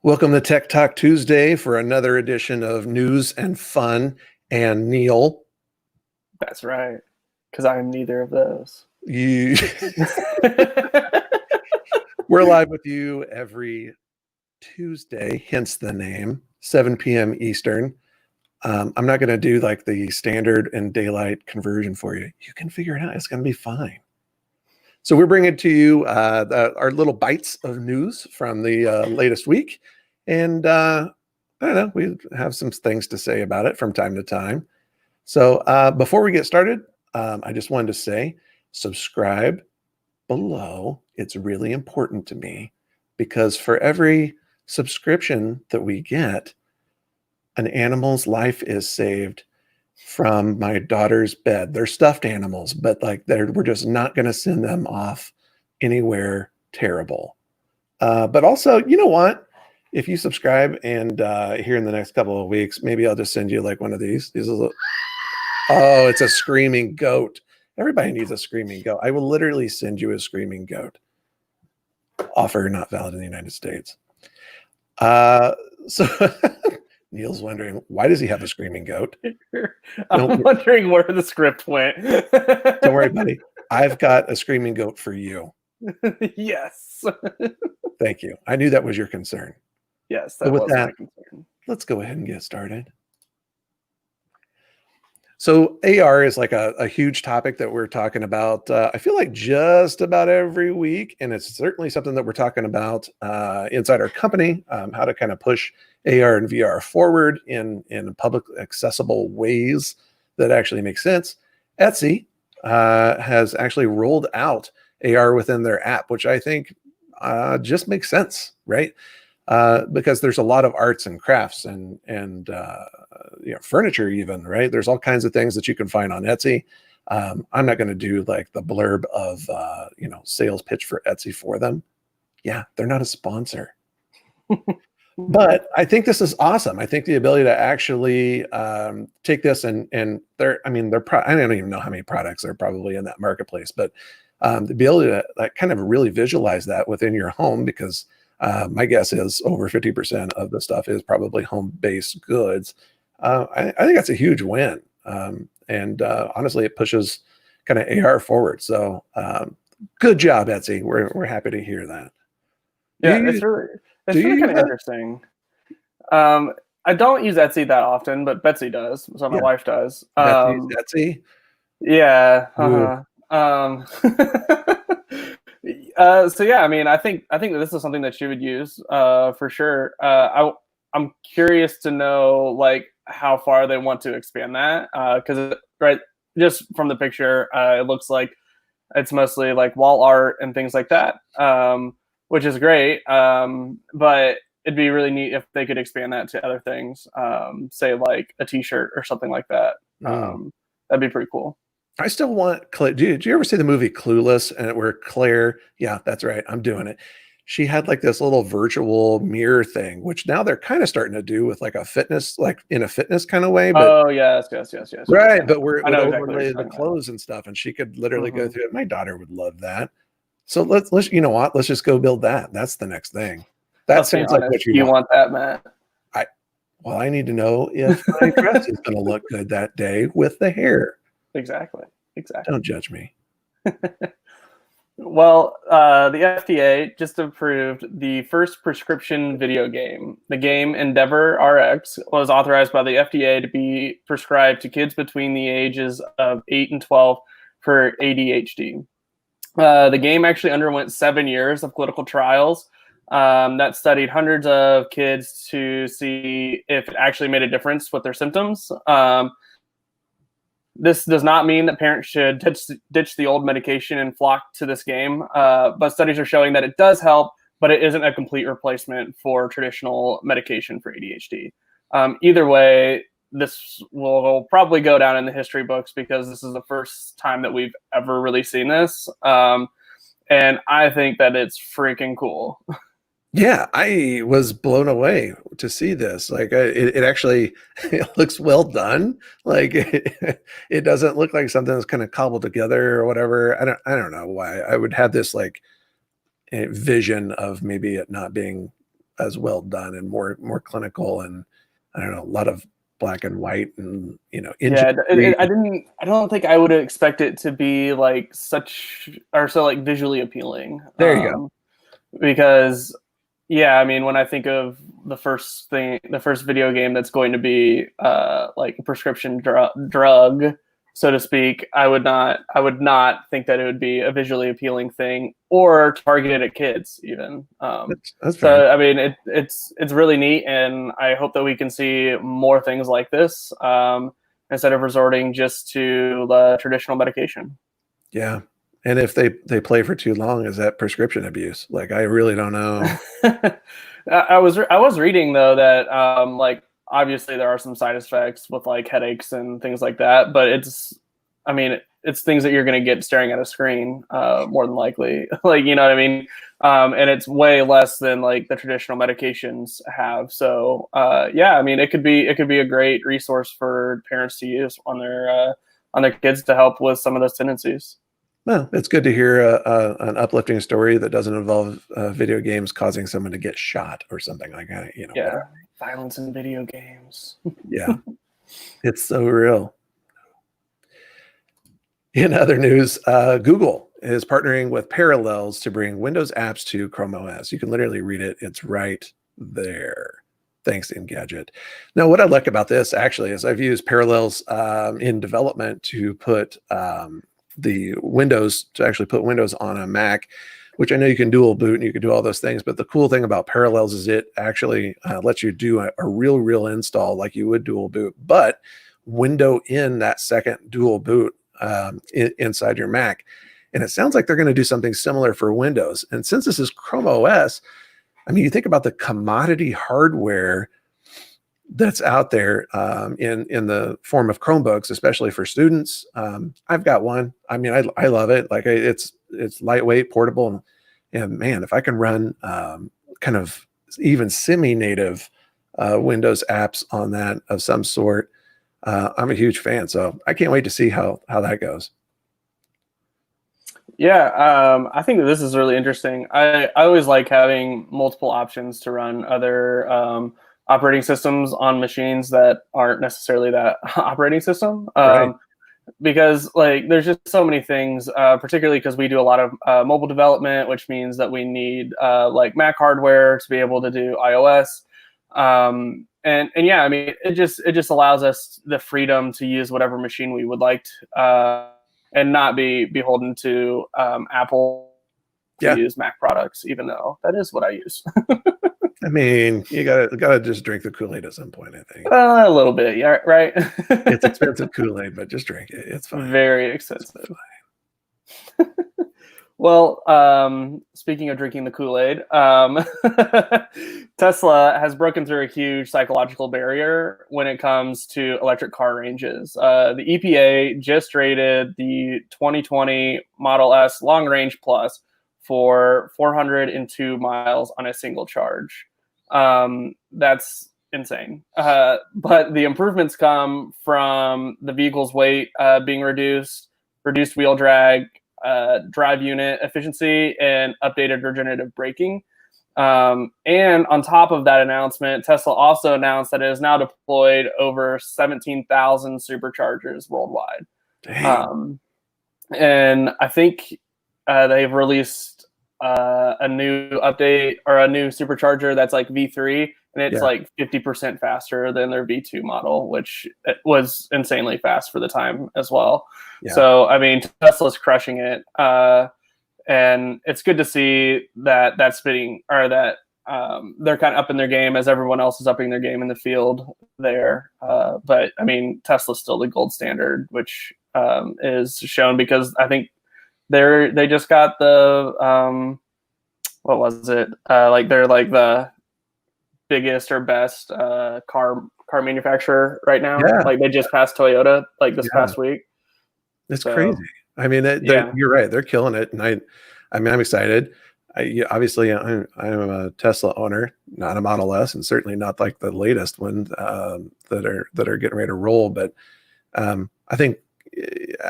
Welcome to Tech Talk Tuesday for another edition of News and Fun and Neal. That's right, because I'm neither of those. You, we're live with you every Tuesday, hence the name, 7 p.m. Eastern. I'm not going to do like the standard and daylight conversion for you. You can figure it out. It's going to be fine. So we're bringing to you our little bites of news from the latest week. And I don't know, we have some things to say about it from time to time. So before we get started, I just wanted to say, subscribe below. It's really important to me because for every subscription that we get, an animal's life is saved from my daughter's bed. They're stuffed animals, but like we're just not going to send them off anywhere terrible. But also, you know what? If you subscribe and here in the next couple of weeks, maybe I'll just send you like one of these. Oh, it's a screaming goat. Everybody needs a screaming goat. I will literally send you a screaming goat. Offer not valid in the United States. So Neal's wondering, why does he have a screaming goat? I'm wondering where the script went. Don't worry, buddy. I've got a screaming goat for you. Yes. Thank you. I knew that was your concern. Yes, that was my concern. Let's go ahead and get started. So AR is like a huge topic that we're talking about. I feel like just about every week, and it's certainly something that we're talking about inside our company, how to kind of push AR and VR forward in public accessible ways that actually make sense. Etsy has actually rolled out AR within their app, which I think just makes sense, right? Because there's a lot of arts and crafts and furniture even, right? There's all kinds of things that you can find on Etsy. I'm not going to do like the blurb of, sales pitch for Etsy for them. Yeah, they're not a sponsor. But I think this is awesome. I think the ability to actually take this and I don't even know how many products are probably in that marketplace, but the ability to like kind of really visualize that within your home, because my guess is over 50% of the stuff is probably home-based goods. I think that's a huge win. And honestly, it pushes kind of AR forward. So good job, Etsy. We're happy to hear that. Yeah, it's really kind of interesting. I don't use Etsy that often, but Betsy does. So my wife does. Etsy? Yeah. So yeah, I mean, I think that this is something that she would use for sure. I'm curious to know like how far they want to expand that because right, just from the picture, it looks like it's mostly like wall art and things like that, which is great. But it'd be really neat if they could expand that to other things, say like a T-shirt or something like that. That'd be pretty cool. I still want Claire. Did you ever see the movie Clueless? And where Claire, yeah, that's right, I'm doing it. She had like this little virtual mirror thing, which now they're kind of starting to do with like a fitness, like in a fitness kind of way. But, oh yes. Right, but we're overlay the clothes and stuff, and she could literally go through it. My daughter would love that. So let's you know what? Let's just go build that. That's the next thing. That sounds like what you want that, Matt. I need to know if my dress is going to look good that day with the hair. Exactly. Don't judge me. Well, the FDA just approved the first prescription video game. The game Endeavor RX was authorized by the FDA to be prescribed to kids between the ages of 8 and 12 for ADHD. The game actually underwent 7 years of clinical trials that studied hundreds of kids to see if it actually made a difference with their symptoms. This does not mean that parents should ditch the old medication and flock to this game, but studies are showing that it does help, but it isn't a complete replacement for traditional medication for ADHD. Either way, this will probably go down in the history books because this is the first time that we've ever really seen this. And I think that it's freaking cool. Yeah, I was blown away to see this. Like it actually it looks well done. Like it doesn't look like something that's kind of cobbled together or whatever. I don't know why I would have this like vision of maybe it not being as well done and more clinical, and I don't know, a lot of black and white, and Yeah, I don't think I would expect it to be like such or so like visually appealing. There you go. Because yeah, I mean, when I think of the first video game that's going to be like a prescription drug, so to speak, I would not think that it would be a visually appealing thing or targeted at kids even. That's so fair. I mean, it's really neat, and I hope that we can see more things like this instead of resorting just to the traditional medication. Yeah. And if they play for too long, is that prescription abuse? Like, I really don't know. I was reading though that like obviously there are some side effects with like headaches and things like that, but it's things that you're going to get staring at a screen more than likely. Like, you know what I mean? And it's way less than like the traditional medications have. So yeah, I mean, it could be a great resource for parents to use on their kids to help with some of those tendencies. Well, it's good to hear an uplifting story that doesn't involve video games causing someone to get shot or something like that. Yeah, whatever. violence in video games. Yeah, it's so real. In other news, Google is partnering with Parallels to bring Windows apps to ChromeOS. You can literally read it. It's right there. Thanks, Engadget. Now, what I like about this actually is I've used Parallels in development to put the Windows, to actually put Windows on a Mac, which I know you can dual boot and you can do all those things. But the cool thing about Parallels is it actually lets you do a real install like you would dual boot, but window in that second dual boot inside your Mac. And it sounds like they're going to do something similar for Windows. And since this is Chrome OS, I mean, you think about the commodity hardware that's out there in the form of Chromebooks, especially for students. I've got one. I mean, I love it. Like, it's lightweight, portable, and man, if I can run kind of even semi-native Windows apps on that of some sort, I'm a huge fan. So I can't wait to see how that goes. Yeah, I think that this is really interesting. I always like having multiple options to run other operating systems on machines that aren't necessarily that operating system. Right. Because like there's just so many things, particularly because we do a lot of mobile development, which means that we need like Mac hardware to be able to do iOS. And yeah, I mean, it just allows us the freedom to use whatever machine we would like to, and not be beholden to Apple to use Mac products, even though that is what I use. I mean, you gotta just drink the Kool-Aid at some point, I think. A little bit, yeah, right. It's expensive Kool-Aid, but just drink it. It's fine. Very expensive. Well, speaking of drinking the Kool-Aid, Tesla has broken through a huge psychological barrier when it comes to electric car ranges. The EPA just rated the 2020 Model S Long Range Plus for 402 miles on a single charge. That's insane. But the improvements come from the vehicle's weight being reduced wheel drag, drive unit efficiency, and updated regenerative braking. And on top of that announcement, Tesla also announced that it has now deployed over 17,000 superchargers worldwide. And I think they've released a new update or a new supercharger that's like V3, and it's like 50% faster than their V2 model, which was insanely fast for the time as well. So, I mean, Tesla's crushing it. And it's good to see that they're kind of up in their game as everyone else is upping their game in the field there. But I mean, Tesla's still the gold standard, which is shown because I think they just got the what was it? Like they're like the biggest or best car manufacturer right now. Like they just passed Toyota like this past week. It's crazy. I mean, you're right. They're killing it, and I mean, I'm excited. Obviously, I'm a Tesla owner, not a Model S, and certainly not like the latest one that are getting ready to roll. But I think,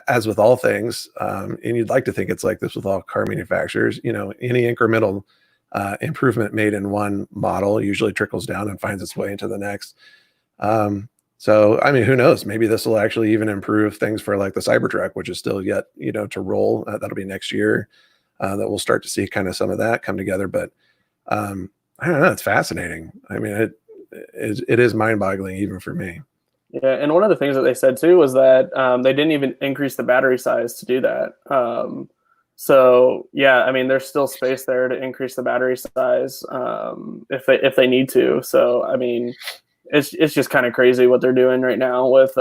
as with all things, and you'd like to think it's like this with all car manufacturers, any incremental improvement made in one model usually trickles down and finds its way into the next. So, I mean, who knows? Maybe this will actually even improve things for like the Cybertruck, which is still yet, to roll. That'll be next year that we'll start to see kind of some of that come together. But I don't know. It's fascinating. I mean, it is mind-boggling even for me. Yeah, and one of the things that they said too was that they didn't even increase the battery size to do that. So yeah, I mean, there's still space there to increase the battery size if they need to. So I mean, it's just kind of crazy what they're doing right now with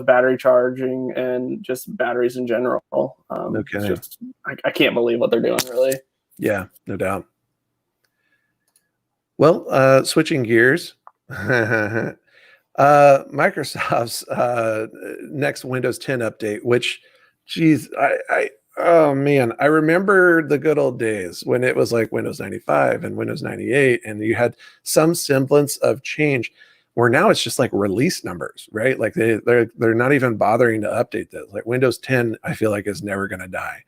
battery charging and just batteries in general. Okay. I can't believe what they're doing, really. Yeah, no doubt. Well, switching gears. Microsoft's next Windows 10 update, which, geez, oh man, I remember the good old days when it was like Windows 95 and Windows 98, and you had some semblance of change. Where now it's just like release numbers, right? Like they're not even bothering to update this. Like Windows 10, I feel like is never going to die.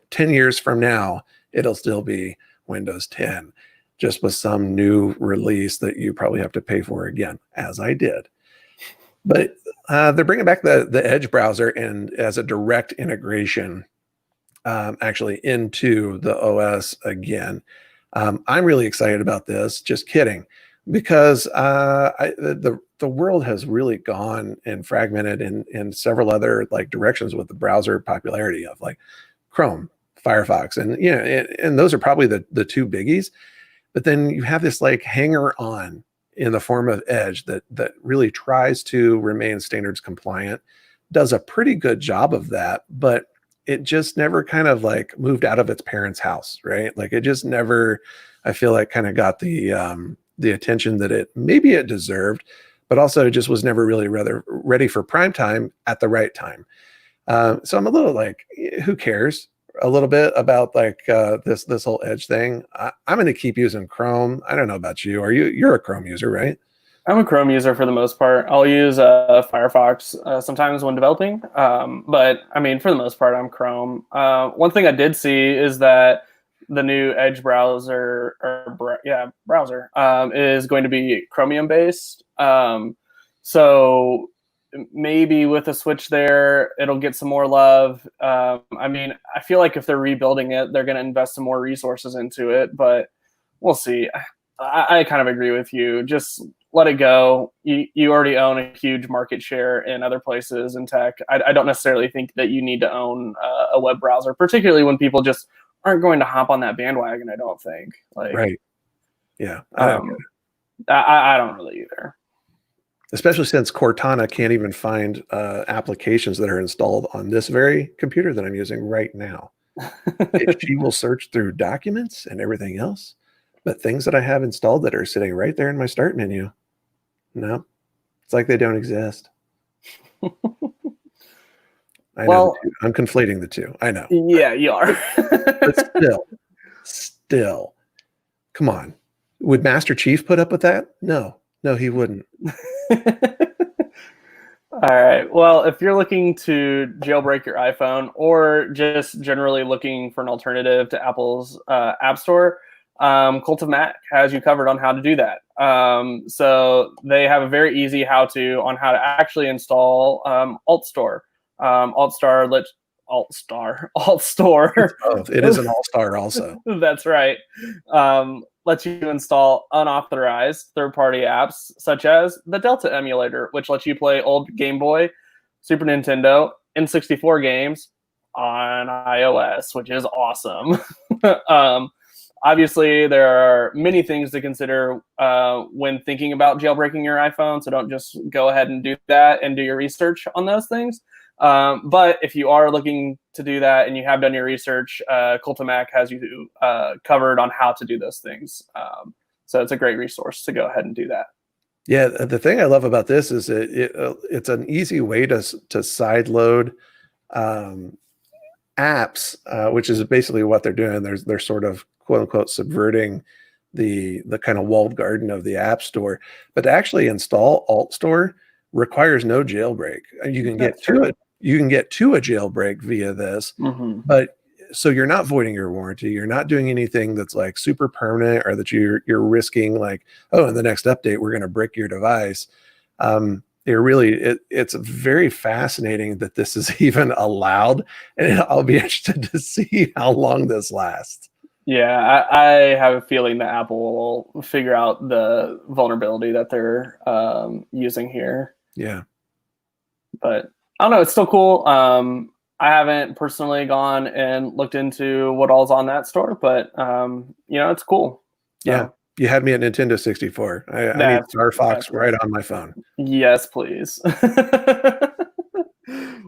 10 years from now, it'll still be Windows 10. Just with some new release that you probably have to pay for again, as I did. But they're bringing back the Edge browser and as a direct integration actually into the OS again. I'm really excited about this. Just kidding, because the world has really gone and fragmented in several other like directions with the browser popularity of like Chrome, Firefox, and and those are probably the two biggies. But then you have this like hanger on in the form of Edge that really tries to remain standards compliant, does a pretty good job of that, but it just never kind of like moved out of its parents' house, right? Like it just never, I feel like, kind of got the attention that it deserved, but also just was never really ready for prime time at the right time. So I'm a little like, who cares? A little bit about like this whole Edge thing. I'm going to keep using Chrome. I don't know about you. You're a Chrome user, right? I'm a Chrome user for the most part. I'll use Firefox sometimes when developing, but I mean, for the most part, I'm Chrome. One thing I did see is that the new Edge browser is going to be Chromium based. So maybe with a switch there, it'll get some more love. I mean, I feel like if they're rebuilding it, they're going to invest some more resources into it, but we'll see. I kind of agree with you. Just let it go. You already own a huge market share in other places in tech. I don't necessarily think that you need to own a web browser, particularly when people just aren't going to hop on that bandwagon. I don't think. Right. Yeah. I don't really either. Especially since Cortana can't even find applications that are installed on this very computer that I'm using right now. She will search through documents and everything else, but things that I have installed that are sitting right there in my start menu, no, it's like they don't exist. I know I'm conflating the two. I know. Yeah, you are. But still, come on. Would Master Chief put up with that? No, he wouldn't. All right. Well, if you're looking to jailbreak your iPhone or just generally looking for an alternative to Apple's App Store, Cult of Mac has you covered on how to do that. So they have a very easy how-to on how to actually install AltStore. AltStore. It is an all-star also. That's right. Lets you install unauthorized third-party apps, such as the Delta emulator, which lets you play old Game Boy, Super Nintendo, N64 games on iOS, which is awesome. Obviously, there are many things to consider when thinking about jailbreaking your iPhone, so don't just go ahead and do that and do your research on those things. But if you are looking to do that and you have done your research, Cult of Mac has you covered on how to do those things. So it's a great resource to go ahead and do that. Yeah, the thing I love about this is it's an easy way to sideload apps, which is basically what they're doing. They're sort of quote unquote subverting the kind of walled garden of the App Store. But to actually install AltStore requires no jailbreak. You can get to it. You can get to a jailbreak via this, but so you're not voiding your warranty. You're not doing anything that's like super permanent, or that you're risking like, oh, in the next update we're going to brick your device. It's very fascinating that this is even allowed, and I'll be interested to see how long this lasts. Yeah, I have a feeling that Apple will figure out the vulnerability that they're using here. Yeah. But I don't know. It's still cool. I haven't personally gone and looked into what all's on that store, but it's cool. So, yeah, you had me at Nintendo 64. I need Star Fox right on my phone. Yes, please.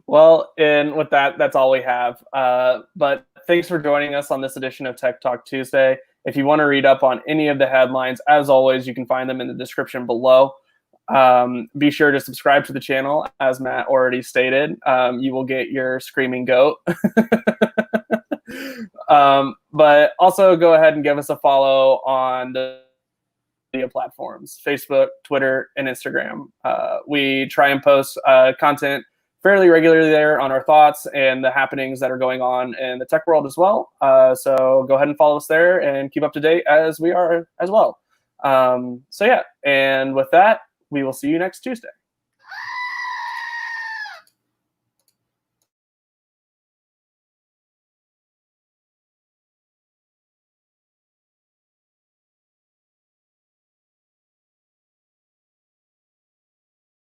Well, and with that, that's all we have. But thanks for joining us on this edition of Tech Talk Tuesday. If you want to read up on any of the headlines, as always, you can find them in the description below. Be sure to subscribe to the channel, as Matt already stated. You will get your screaming goat. But also go ahead and give us a follow on the media platforms: Facebook, Twitter, and Instagram. We try and post content fairly regularly there on our thoughts and the happenings that are going on in the tech world as well. So go ahead and follow us there and keep up to date as we are as well. So yeah, and with that, we will see you next Tuesday.